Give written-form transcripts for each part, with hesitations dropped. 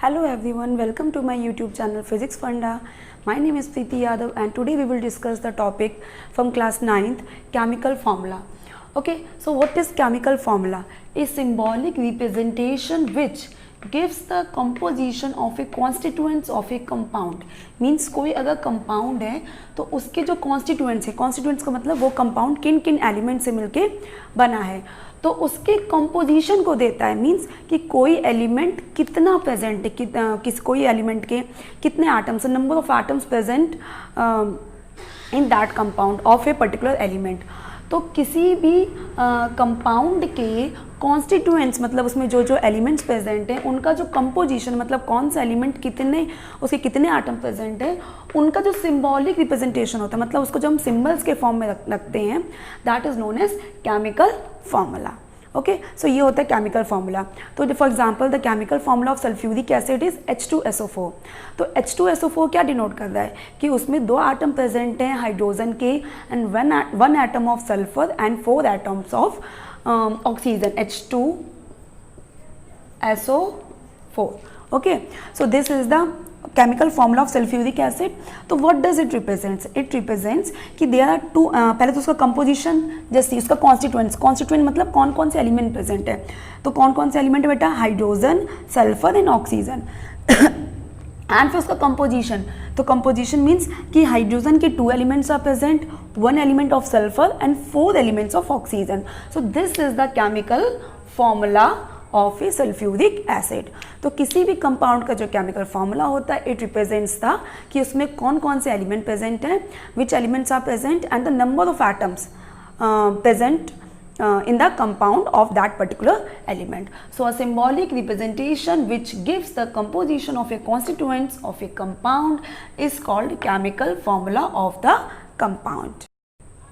Hello everyone, welcome to my YouTube channel Physics Funda. My name is Preeti Yadav and today we will discuss the topic from class 9th, chemical formula. Okay, so what is chemical formula? A symbolic representation which gives the composition of a constituents of a compound. Means कोई अगर compound है तो उसके जो constituents है, constituents का मतलब वो compound किन किन एलिमेंट से मिलके बना है, तो उसके कंपोजिशन को देता है. मींस कि कोई एलिमेंट कितना प्रेजेंट है, कोई एलिमेंट के कितने atoms, number of atoms present in that compound of a particular element. तो किसी भी कंपाउंड के कॉन्स्टिट्यूएंट्स मतलब उसमें जो जो एलिमेंट्स प्रेजेंट हैं उनका जो कंपोजिशन मतलब कौन सा एलिमेंट कितने उसके कितने एटम प्रेजेंट हैं, उनका जो सिंबॉलिक रिप्रेजेंटेशन होता है मतलब उसको जो हम सिंबल्स के फॉर्म में रखते हैं, that is known as chemical formula. Okay, so ये होता है केमिकल फार्मूला. तो for example the chemical formula of sulphuric acid is H2SO4. तो H2SO4 क्या डिनोट कर रहा है कि उसमें दो एटम प्रेजेंट हैं हाइड्रोजन के and one atom of sulphur and 4 atoms of oxygen H2SO4. Okay, so this is the chemical formula of sulfuric acid. तो what does it represents? It represents कि there are two पहले तो उसका composition जैसे उसका constituent मतलब कौन कौन से एलिमेंट प्रेजेंट है. तो कौन कौन से एलिमेंट है बेटा? Hydrogen, sulphur and oxygen. And फिर उसका composition, तो composition means कि हाइड्रोजन के 2 elements are present, 1 element of sulphur and 4 elements of oxygen. So this is the chemical formula of a sulphuric acid. तो किसी भी कंपाउंड का जो केमिकल फार्मूला होता है, इट रिप्रेजेंट्स था कि उसमें कौन कौन से एलिमेंट प्रेजेंट हैं, which elements are present and the number of atoms present in the compound of that particular element. So a symbolic representation which gives the composition of a constituents of a compound is called chemical formula of the compound.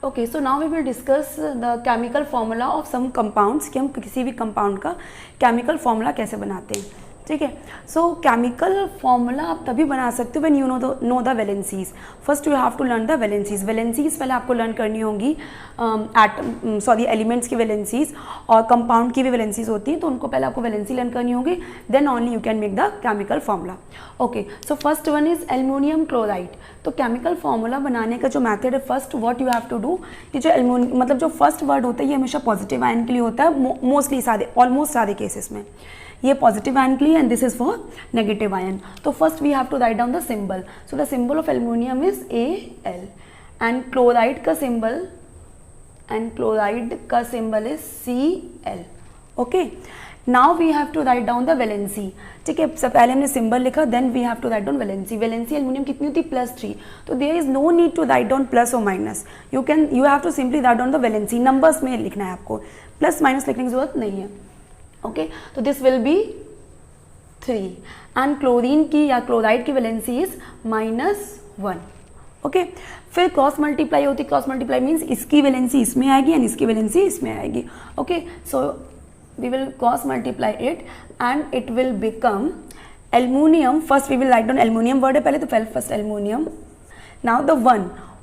Okay, so now we will discuss the chemical formula of some compounds कि हम किसी भी compound का chemical formula कैसे बनाते हैं. ठीक है, सो केमिकल फॉर्मूला आप तभी बना सकते हो when you know the valencies. First you have to learn the valencies. Valencies पहले आपको लर्न करनी होगी, एलिमेंट्स की वैलेंसीज और कंपाउंड की भी वैलेंसीज होती हैं, तो उनको पहले आपको वैलेंसी लर्न करनी होगी, then only you can make the chemical formula. Okay, so first one is aluminium chloride. तो केमिकल फॉर्मूला बनाने का जो मैथड है, first what you have to do, ये जो एल्युमिनियम मतलब जो फर्स्ट वर्ड होता है ये हमेशा पॉजिटिव आयन के लिए होता है, मोस्टली ऑलमोस्ट सारे केसेस में ये पॉजिटिव आयन के लिए and this is for negative ion. तो first we have to write down the symbol. So the symbol of aluminium is Al and chloride का symbol is Cl. Okay, now we have to write down the valency. ठीक है, सबसे पहले हमने symbol लिखा, then we have to write down valency. Valency aluminium कितनी होती है? +3. तो there is no need to write down plus और minus. You have to simply write down the valency. Numbers में लिखना है आपको, प्लस माइनस लिखने की जरूरत नहीं है. ओके, तो this will be 3 and chlorine की या क्लोराइड की वैलेंसी इज -1. ओके, फिर क्रॉस मल्टीप्लाई होती है. क्रॉस मल्टीप्लाई मीन्स इसकी वैलेंसी इसमें आएगी एंड इसकी वैलेंसी इसमें आएगी. Okay, so we will cross multiply it and it will become aluminium. First we will write down aluminium word है पहले, तो पहले फर्स्ट एल्युमिनियम. नाउ द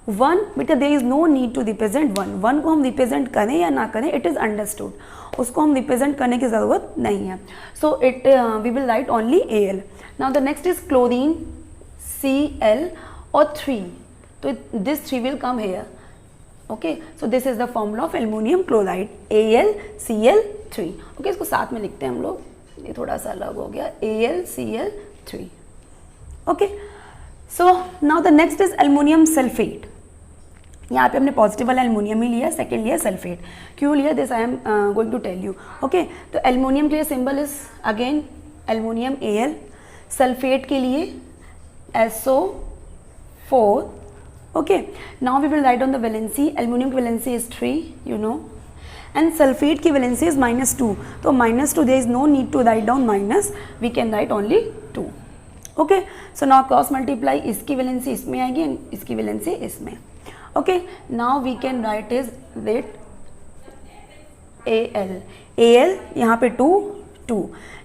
1 बेटा there is no need to represent 1 को हम रिप्रेजेंट करें या ना करें, इट इज अंडरस्टूड. उसको हम रिप्रेजेंट करने की ज़रूरत नहीं है. So it we will write only Al. Now the next is chlorine Cl और 3. तो this 3 will come here. Okay, so this is the formula of aluminium chloride AlCl3. Okay, इसको साथ में लिखते हैं हम लोग, ये थोड़ा सा अलग हो गया, AlCl3. Okay, so now the next is aluminium sulphate. यहाँ पे हमने पॉजिटिव वाला एल्युमिनियम ही लिया, सेकेंड लिया सल्फेट. क्यों लिया, this I am going to tell you. Okay, तो एल्युमिनियम के लिए symbol is again aluminium Al. Sulphate के लिए SO4. Okay, now we will write on the valency. Aluminium की valency is 3, you know, and sulphate की valency is -2. तो -2 there is no need to write down minus, we can write only 2. Okay, so now cross multiply, इसकी valency इसमें आएगी and इसकी valency इसमें. Okay, now we can write is that Al यहाँ पे 2.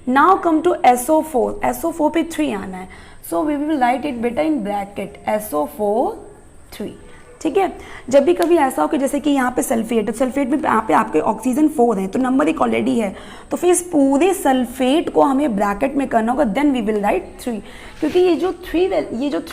Now come to SO4. SO4 पे 3 आना है, so we will write it बेटा in bracket SO4 3. ठीक है। जब भी कभी ऐसा हो कि जैसे कि यहाँ पे सल्फेट, सल्फेट में यहाँ पे आपके ऑक्सीजन 4 है तो नंबर एक ऑलरेडी है, तो फिर इस पूरे सल्फेट को हमें ब्रैकेट में करना होगा, देन वी विल राइट 3, क्योंकि ये जो 3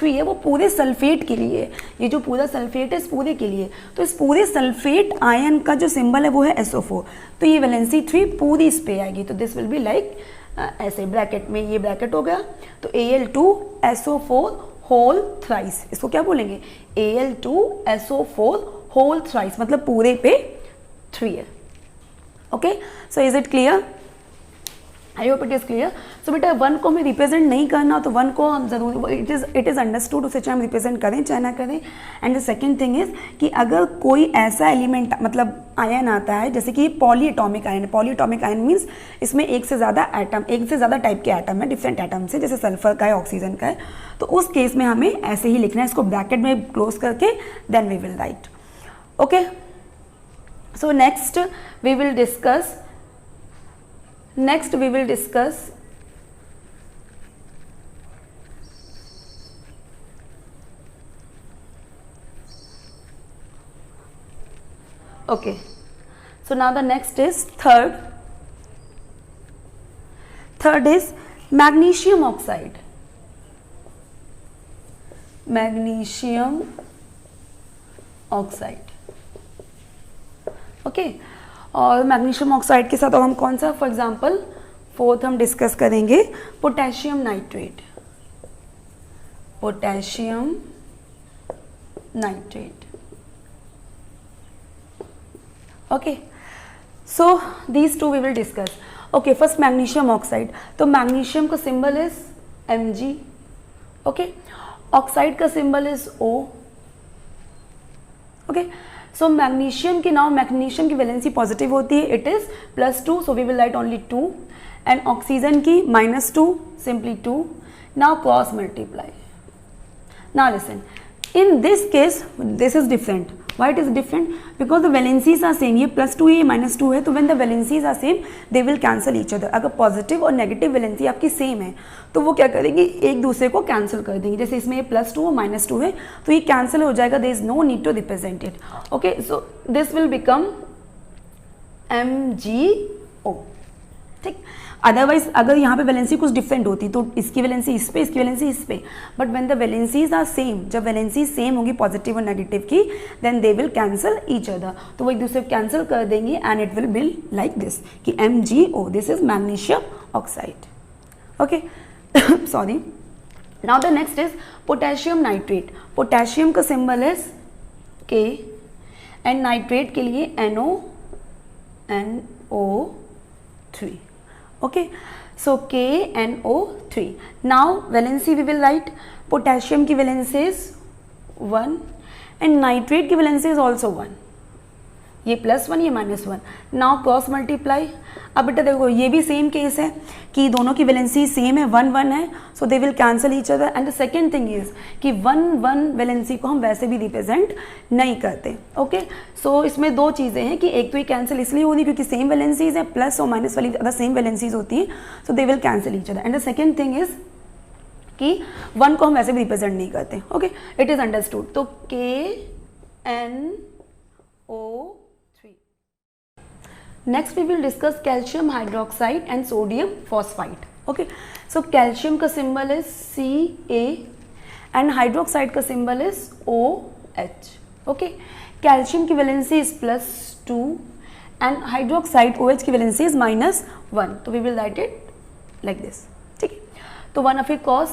है वो पूरे सल्फेट के लिए है, ये जो पूरा सल्फेट है इस पूरे के लिए, तो इस पूरे सल्फेट आयन का जो सिंबल है वो है SO4, तो ये वैलेंसी 3 पूरी इस पे आएगी, तो दिस विल बी लाइक ऐसे ब्रैकेट में, ये ब्रैकेट हो गया, तो Al2SO4 होल थ्राइस, इसको क्या बोलेंगे Al2SO4 होल थ्राइस, मतलब पूरे पे 3 है। Okay, so is it clear? I hope it is clear. So बेटा 1 को हमें रिप्रेजेंट नहीं करना, तो 1 को हम जरूरी, इट इज अंडरस्टूड, उसे चाहे हम रिप्रेजेंट करें चाहे ना करें। And the second thing is कि अगर कोई ऐसा एलिमेंट मतलब आयन आता है जैसे कि पॉलीएटॉमिक आयन है, पॉलीएटॉमिक आयन मीन्स इसमें एक से ज़्यादा एटम, एक से ज़्यादा टाइप के एटम है, डिफरेंट एटम से, जैसे सल्फर का है, ऑक्सीजन का है, तो उस केस में हमें ऐसे ही लिखना है, इसको ब्रैकेट में क्लोज करके then we will write. Okay, so next we will discuss okay, so now the next is third is magnesium oxide, okay. और मैग्नीशियम ऑक्साइड के साथ और हम कौन सा, फॉर एग्जांपल फोर्थ हम डिस्कस करेंगे potassium nitrate, okay. So these two we will discuss. Okay, first magnesium oxide, तो मैग्नीशियम का symbol is Mg, okay, oxide का symbol is O, okay. So magnesium की नाउ, मैग्नीशियम की valency positive होती है, it is +2, so we will write only 2, and oxygen की -2, simply 2। Now cross multiply. Now listen, in this case this is different. Why it is different? Because the valencies are same, ये +2 है, ये -2 है, तो when the valencies are same they will cancel each other। अगर positive और negative valency आपकी same है तो वो क्या करेंगी, एक दूसरे को कैंसिल कर देंगे, जैसे इसमें +2 और -2 है तो ये कैंसिल हो जाएगा, there is no need to represent it, okay, so this will become MgO, ठीक। अदरवाइज अगर यहाँ पे वैलेंसी कुछ डिफरेंट होती तो इसकी वैलेंसी इस पे, इसकी वैलेंसी इस पे, but when the valencies are same, जब वैलेंसी सेम होगी पॉजिटिव और नेगेटिव की, then they will cancel each other, तो वो एक दूसरे को कैंसिल कर देंगे and it will be like this कि MgO, this is magnesium oxide, okay. Sorry, now the next is potassium nitrate. Potassium का symbol is K and nitrate के लिए NO3, okay, so KNO3. now valency we will write, potassium की valency is 1 and nitrate की valency is also 1, ये +1 ये -1। Now cross multiply. अब बेटा देखो ये भी सेम केस है कि दोनों की वैलेंसी सेम है, 1 1 है, so they will cancel each other. And the second thing is कि 1 1 वैलेंसी को हम वैसे भी रिप्रेजेंट नहीं करते, ओके। सो इसमें दो चीज़ें हैं कि एक तो ये कैंसिल इसलिए होती है क्योंकि सेम वैलेंसीज है, प्लस और माइनस वाली अदर सेम वैलेंसीज होती हैं, so they will cancel each other. And the second thing is कि 1 को हम वैसे भी रिप्रेजेंट नहीं करते, ओके, इट इज अंडरस्टूड। तो KNO3। Next we will discuss calcium hydroxide and sodium phosphide, okay। so calcium का symbol is Ca and hydroxide का symbol is OH, okay। calcium की valency is +2 and hydroxide OH की valency is -1, तो we will write it like this, ठीक है। तो 1 of it cos,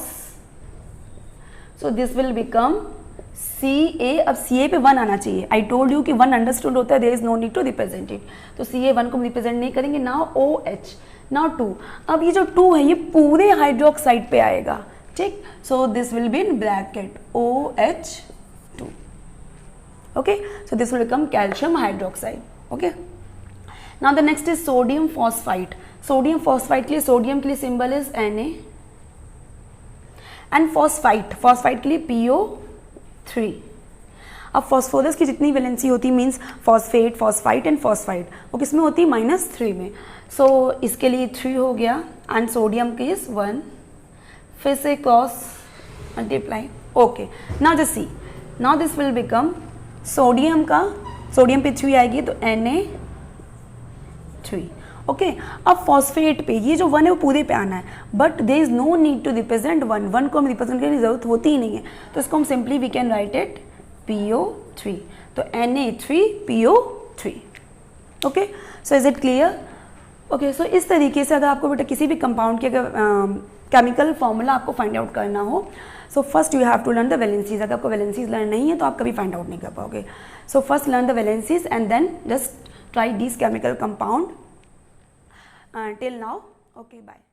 so this will become Ca, अब Ca पे 1 आना चाहिए, आई टोल्ड यू कि 1 अंडरस्टूड होता है, there is no need to represent it, तो Ca 1 को रिप्रेजेंट नहीं करेंगे। नाउ OH, नाउ 2, अब ये जो 2 है ये पूरे हाइड्रोक्साइड पे आएगा, ठीक, so this will be in bracket OH2, okay, so this will become calcium hydroxide, okay. Now the next is sodium phosphide. Sodium phosphide के लिए, सोडियम के लिए symbol is Na and phosphide के लिए PO3। अब फॉस्फोरस की जितनी valency होती है means phosphate, phosphite and phosphide, वो किस में होती है, -3 में। सो इसके लिए 3 हो गया एंड सोडियम के इज 1, फिर से cross multiply, okay. Now just see, now this will become sodium पे 3 आएगी तो Na3। ओके, अब फॉस्फेट पे ये जो 1 है वो पूरे पे आना है, but there is no need to represent 1 को हम रिप्रेजेंट करने की जरूरत होती ही नहीं है, तो इसको हम simply we can write it PO3, तो Na3PO3। Okay, so is it clear? Okay, so इस तरीके से अगर आपको बेटा किसी भी कंपाउंड के केमिकल फॉर्मूला आपको फाइंड आउट करना हो, so first you have to learn the valencies. अगर आपको वैलेंसीज लर्न नहीं है तो आप कभी फाइंड आउट नहीं कर पाओगे। So first learn the valencies and then just try this chemical compound till now. Okay, bye.